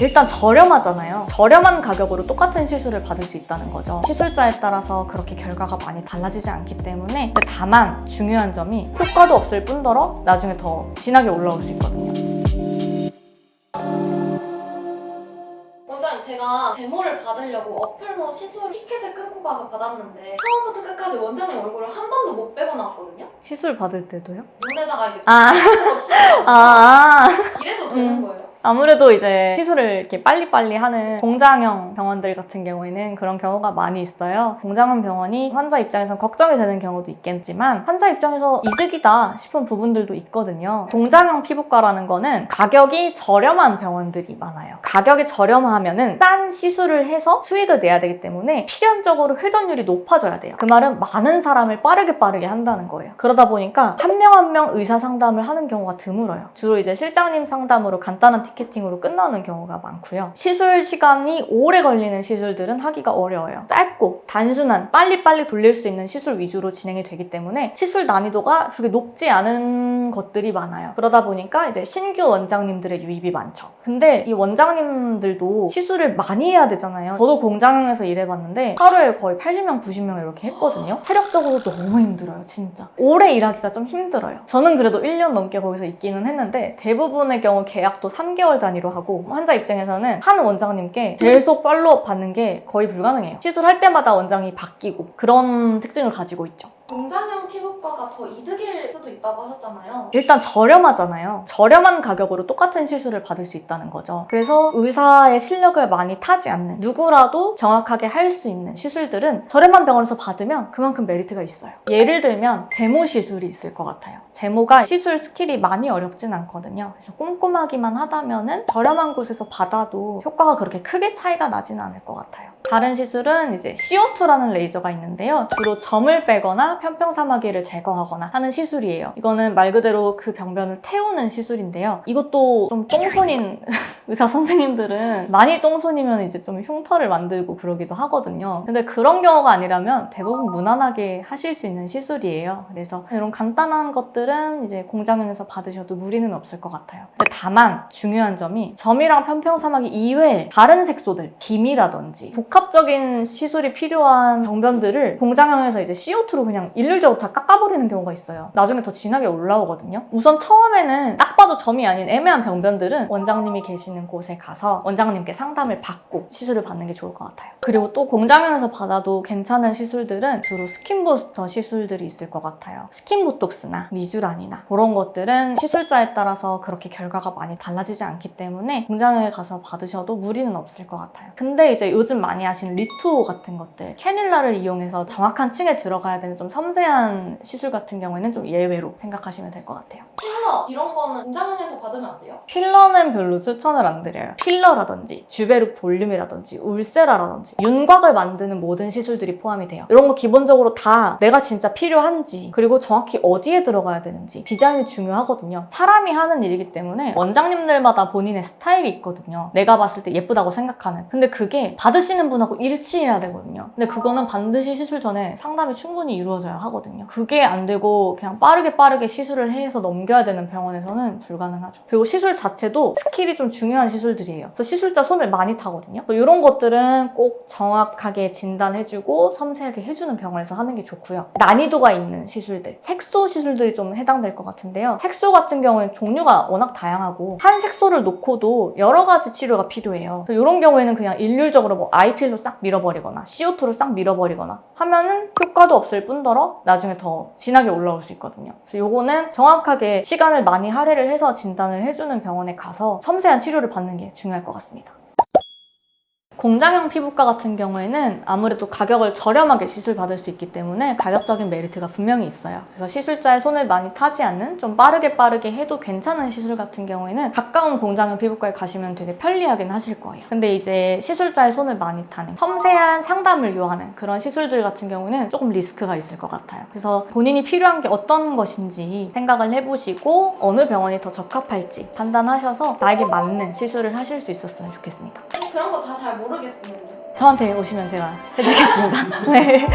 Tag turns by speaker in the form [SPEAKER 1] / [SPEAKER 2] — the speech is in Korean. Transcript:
[SPEAKER 1] 일단 저렴하잖아요. 저렴한 가격으로 똑같은 시술을 받을 수 있다는 거죠. 시술자에 따라서 그렇게 결과가 많이 달라지지 않기 때문에, 다만 중요한 점이 효과도 없을 뿐더러 나중에 더 진하게 올라올 수 있거든요.
[SPEAKER 2] 원장님, 제가 제모를 받으려고 어플로 시술 티켓을 끊고 가서 받았는데 처음부터 끝까지 원장님 얼굴을 한 번도 못 빼고 나왔거든요?
[SPEAKER 1] 시술 받을 때도요?
[SPEAKER 2] 눈에다가 이게
[SPEAKER 1] 아.
[SPEAKER 2] 이래도 되는 거예요?
[SPEAKER 1] 아무래도 이제 시술을 이렇게 빨리빨리 하는 공장형 병원들 같은 경우에는 그런 경우가 많이 있어요. 공장형 병원이 환자 입장에서 걱정이 되는 경우도 있겠지만 환자 입장에서 이득이다 싶은 부분들도 있거든요. 공장형 피부과라는 거는 가격이 저렴한 병원들이 많아요. 가격이 저렴하면은 싼 시술을 해서 수익을 내야 되기 때문에 필연적으로 회전율이 높아져야 돼요. 그 말은 많은 사람을 빠르게 한다는 거예요. 그러다 보니까 한 명 한 명 의사 상담을 하는 경우가 드물어요. 주로 이제 실장님 상담으로 간단한 티켓팅으로 끝나는 경우가 많고요. 시술 시간이 오래 걸리는 시술들은 하기가 어려워요. 짧고 단순한 빨리빨리 돌릴 수 있는 시술 위주로 진행이 되기 때문에 시술 난이도가 그렇게 높지 않은 것들이 많아요. 그러다 보니까 이제 신규 원장님들의 유입이 많죠. 근데 이 원장님들도 시술을 많이 해야 되잖아요. 저도 공장에서 일해봤는데 하루에 거의 80명, 90명 이렇게 했거든요. 체력적으로 너무 힘들어요, 진짜. 오래 일하기가 좀 힘들어요. 저는 그래도 1년 넘게 거기서 있기는 했는데 대부분의 경우 계약도 3개월 단위로 하고 환자 입장에서는 한 원장님께 계속 팔로우업 받는 게 거의 불가능해요. 시술할 때마다 원장이 바뀌고 그런 특징을 가지고 있죠.
[SPEAKER 2] 공장형 피부과가 더 이득일 수도 있다고 하셨잖아요.
[SPEAKER 1] 일단 저렴하잖아요. 저렴한 가격으로 똑같은 시술을 받을 수 있다는 거죠. 그래서 의사의 실력을 많이 타지 않는 누구라도 정확하게 할 수 있는 시술들은 저렴한 병원에서 받으면 그만큼 메리트가 있어요. 예를 들면 제모 시술이 있을 것 같아요. 제모가 시술 스킬이 많이 어렵진 않거든요. 그래서 꼼꼼하기만 하다면은 저렴한 곳에서 받아도 효과가 그렇게 크게 차이가 나진 않을 것 같아요. 다른 시술은 이제 CO2라는 레이저가 있는데요. 주로 점을 빼거나 편평사마귀를 제거하거나 하는 시술이에요. 이거는 말 그대로 그 병변을 태우는 시술인데요. 이것도 좀 똥손인 의사 선생님들은 많이 똥손이면 이제 좀 흉터를 만들고 그러기도 하거든요. 근데 그런 경우가 아니라면 대부분 무난하게 하실 수 있는 시술이에요. 그래서 이런 간단한 것들은 이제 공장에서 받으셔도 무리는 없을 것 같아요. 근데 다만 중요한 점이 점이랑 편평사마귀 이외에 다른 색소들, 기미라든지 복합적인 시술이 필요한 병변들을 공장형에서 이제 CO2로 그냥 일률적으로 다 깎아버리는 경우가 있어요. 나중에 더 진하게 올라오거든요. 우선 처음에는 딱 봐도 점이 아닌 애매한 병변들은 원장님이 계시는 곳에 가서 원장님께 상담을 받고 시술을 받는 게 좋을 것 같아요. 그리고 또 공장형에서 받아도 괜찮은 시술들은 주로 스킨 부스터 시술들이 있을 것 같아요. 스킨 보톡스나 미주란이나 그런 것들은 시술자에 따라서 그렇게 결과가 많이 달라지지 않기 때문에 공장형에 가서 받으셔도 무리는 없을 것 같아요. 근데 이제 요즘 많이 하시는 리투 같은 것들, 캐닐라를 이용해서 정확한 층에 들어가야 되는 좀 섬세한 시술 같은 경우에는 좀 예외로 생각하시면 될 것 같아요.
[SPEAKER 2] 필러 이런 거는 공장형에서 받으면 안 돼요?
[SPEAKER 1] 필러는 별로 추천을 안 드려요. 필러라든지 주베르 볼륨이라든지 울세라라든지 윤곽을 만드는 모든 시술들이 포함이 돼요. 이런 거 기본적으로 다 내가 진짜 필요한지 그리고 정확히 어디에 들어가야 되는지 디자인이 중요하거든요. 사람이 하는 일이기 때문에 원장님들마다 본인의 스타일이 있거든요. 내가 봤을 때 예쁘다고 생각하는. 근데 그게 받으시는 분하고 일치해야 되거든요. 근데 그거는 반드시 시술 전에 상담이 충분히 이루어져야 하거든요. 그게 안 되고 그냥 빠르게 시술을 해서 넘겨야 되는 병원에서는 불가능하죠. 그리고 시술 자체도 스킬이 좀 중요한 시술들이에요. 그래서 시술자 손을 많이 타거든요. 이런 것들은 꼭 정확하게 진단해주고 섬세하게 해주는 병원에서 하는 게 좋고요. 난이도가 있는 시술들, 색소 시술들이 좀 해당될 것 같은데요. 색소 같은 경우는 종류가 워낙 다양하고 한 색소를 놓고도 여러 가지 치료가 필요해요. 그래서 이런 경우에는 그냥 일률적으로 뭐 아이필로 싹 밀어버리거나 CO2로 싹 밀어버리거나 하면은 효과도 없을 뿐더러 나중에 더 진하게 올라올 수 있거든요. 그래서 요거는 정확하게 시간을 많이 할애를 해서 진단을 해주는 병원에 가서 섬세한 치료를 받는 게 중요할 것 같습니다. 공장형 피부과 같은 경우에는 아무래도 가격을 저렴하게 시술 받을 수 있기 때문에 가격적인 메리트가 분명히 있어요. 그래서 시술자의 손을 많이 타지 않는 좀 빠르게 해도 괜찮은 시술 같은 경우에는 가까운 공장형 피부과에 가시면 되게 편리하긴 하실 거예요. 근데 이제 시술자의 손을 많이 타는 섬세한 상담을 요하는 그런 시술들 같은 경우는 조금 리스크가 있을 것 같아요. 그래서 본인이 필요한 게 어떤 것인지 생각을 해보시고 어느 병원이 더 적합할지 판단하셔서 나에게 맞는 시술을 하실 수 있었으면 좋겠습니다.
[SPEAKER 2] 그런 거 다 잘 모르겠으면요?
[SPEAKER 1] 저한테 오시면 제가 해드리겠습니다. 네.